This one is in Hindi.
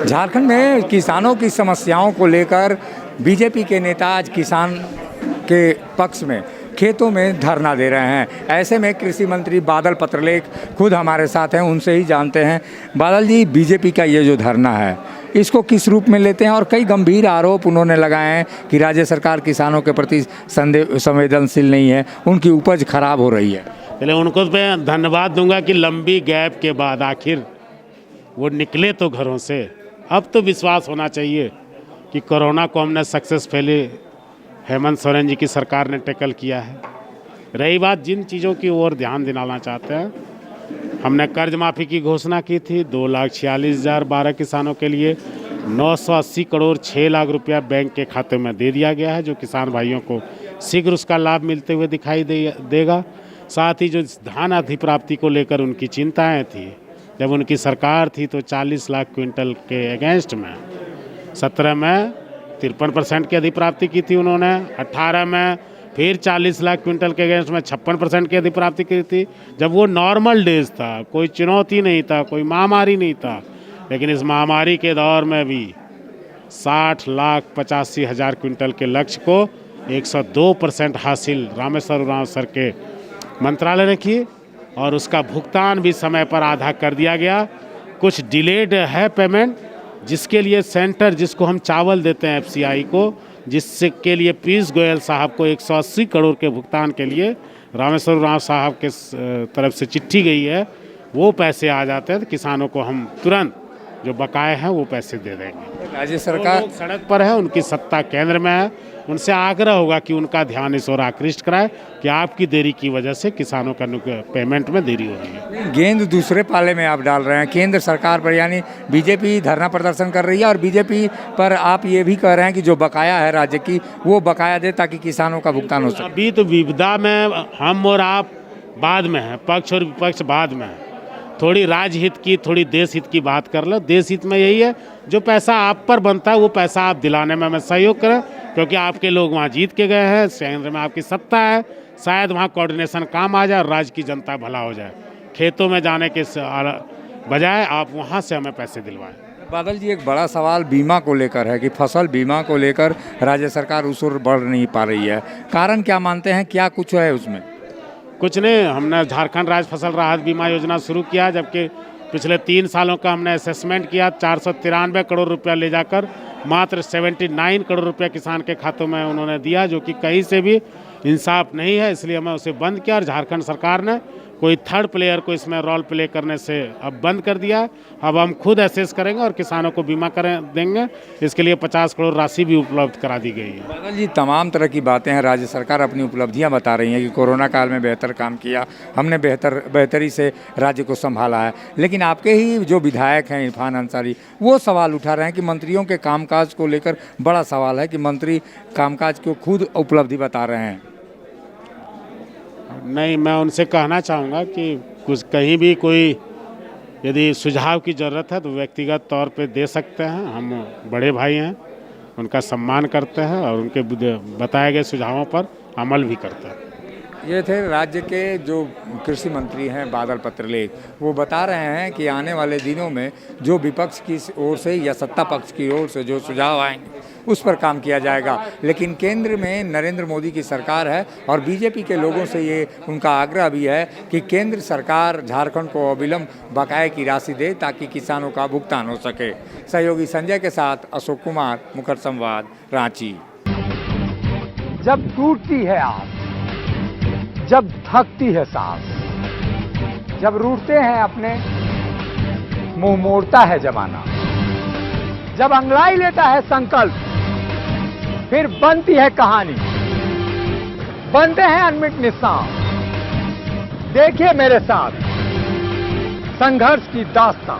झारखंड में किसानों की समस्याओं को लेकर बीजेपी के नेता आज किसान के पक्ष में खेतों में धरना दे रहे हैं। ऐसे में कृषि मंत्री बादल पत्रलेख खुद हमारे साथ हैं, उनसे ही जानते हैं। बादल जी, बीजेपी का ये जो धरना है इसको किस रूप में लेते हैं? और कई गंभीर आरोप उन्होंने लगाए हैं कि राज्य सरकार किसानों के प्रति संवेदनशील नहीं है, उनकी उपज खराब हो रही है। पहले उनको मैं धन्यवाद दूंगा कि लंबी गैप के बाद आखिर वो निकले तो घरों से। अब तो विश्वास होना चाहिए कि कोरोना को हमने सक्सेसफुली हेमंत सोरेन जी की सरकार ने टैकल किया है। रही बात जिन चीज़ों की ओर ध्यान दिलाना चाहते हैं, हमने कर्ज माफ़ी की घोषणा की थी 2,46,012 किसानों के लिए 980 करोड़ 6 लाख रुपया बैंक के खाते में दे दिया गया है, जो किसान भाइयों को शीघ्र उसका लाभ मिलते हुए दिखाई देगा। साथ ही जो धान अधिप्राप्ति को लेकर उनकी चिंताएं थी, जब उनकी सरकार थी तो 40 लाख क्विंटल के अगेंस्ट में 17 में 53% की अधिप्राप्ति की थी उन्होंने, 18 में फिर 40 लाख क्विंटल के अगेंस्ट में 56% की अधिप्राप्ति की थी। जब वो नॉर्मल डेज था, कोई चुनौती नहीं था, कोई महामारी नहीं था। लेकिन इस महामारी के दौर में भी 60,85,000 क्विंटल के लक्ष्य को 102% हासिल रामेश्वर उरांव सर के मंत्रालय ने की, और उसका भुगतान भी समय पर आधा कर दिया गया। कुछ डिलेड है पेमेंट, जिसके लिए सेंटर, जिसको हम चावल देते हैं एफसीआई को, जिसके लिए पीयूष गोयल साहब को 180 करोड़ के भुगतान के लिए रामेश्वर उरांव साहब के तरफ से चिट्ठी गई है, वो पैसे आ जाते हैं तो किसानों को हम तुरंत जो बकाए हैं वो पैसे दे देंगे। राज्य सरकार लोग सड़क पर है, उनकी सत्ता केंद्र में है, उनसे आग्रह होगा कि उनका ध्यान इस ओर आकृष्ट कराए कि आपकी देरी की वजह से किसानों का पेमेंट में देरी हो रही है। गेंद दूसरे पाले में आप डाल रहे हैं केंद्र सरकार पर, यानी बीजेपी धरना प्रदर्शन कर रही है और बीजेपी पर आप ये भी कह रहे हैं कि जो बकाया है राज्य की वो बकाया दे ताकि किसानों का भुगतान हो सके। अभी तो विपदा में हम और आप बाद में हैं, पक्ष और विपक्ष बाद में है। थोड़ी राजहित की, थोड़ी देश हित की बात कर लो। देश हित में यही है, जो पैसा आप पर बनता है वो पैसा आप दिलाने में हमें सहयोग करें, क्योंकि आपके लोग वहाँ जीत के गए हैं, केंद्र में आपकी सत्ता है, शायद वहाँ कोऑर्डिनेशन काम आ जाए और राज्य की जनता भला हो जाए। खेतों में जाने के बजाय आप वहाँ से हमें पैसे दिलवाएं। बादल जी, एक बड़ा सवाल बीमा को लेकर है कि फसल बीमा को लेकर राज्य सरकार उस ओर बढ़ नहीं पा रही है। कारण क्या मानते हैं, क्या कुछ है उसमें? कुछ नहीं, हमने झारखंड राज्य फसल राहत बीमा योजना शुरू किया, जबकि पिछले 3 सालों का हमने असेसमेंट किया। 493 करोड़ रुपया ले जाकर मात्र 79 करोड़ रुपया किसान के खातों में उन्होंने दिया, जो कि कहीं से भी इंसाफ नहीं है। इसलिए हमें उसे बंद किया और झारखंड सरकार ने कोई थर्ड प्लेयर को इसमें रोल प्ले करने से अब बंद कर दिया। अब हम खुद एसेस करेंगे और किसानों को बीमा देंगे। इसके लिए 50 करोड़ राशि भी उपलब्ध करा दी गई है। बादल जी, तमाम तरह की बातें हैं, राज्य सरकार अपनी उपलब्धियां बता रही हैं कि कोरोना काल में बेहतर काम किया, हमने बेहतरी से राज्य को संभाला है। लेकिन आपके ही जो विधायक हैं इरफान अंसारी, वो सवाल उठा रहे हैं कि मंत्रियों के कामकाज को लेकर बड़ा सवाल है कि मंत्री कामकाज को खुद उपलब्धि बता रहे हैं। नहीं, मैं उनसे कहना चाहूँगा कि कुछ कहीं भी कोई यदि सुझाव की ज़रूरत है तो व्यक्तिगत तौर पे दे सकते हैं। हम बड़े भाई हैं, उनका सम्मान करते हैं और उनके बताए गए सुझावों पर अमल भी करते हैं। ये थे राज्य के जो कृषि मंत्री हैं बादल पत्रलेख। वो बता रहे हैं कि आने वाले दिनों में जो विपक्ष की ओर से या सत्ता पक्ष की ओर से जो सुझाव आएंगे उस पर काम किया जाएगा। लेकिन केंद्र में नरेंद्र मोदी की सरकार है और बीजेपी के लोगों से ये उनका आग्रह भी है कि केंद्र सरकार झारखंड को अविलंब बकाये की राशि दे ताकि किसानों का भुगतान हो सके। सहयोगी संजय के साथ अशोक कुमार, मुखर संवाद, रांची। जब टूटती है आस, जब थकती है सांस, जब रूठते हैं अपने, मुंह मोड़ता है जमाना, जब अंगड़ाई लेता है संकल्प, फिर बनती है कहानी, बनते हैं अनमिट निशान। देखिए मेरे साथ संघर्ष की दास्तां।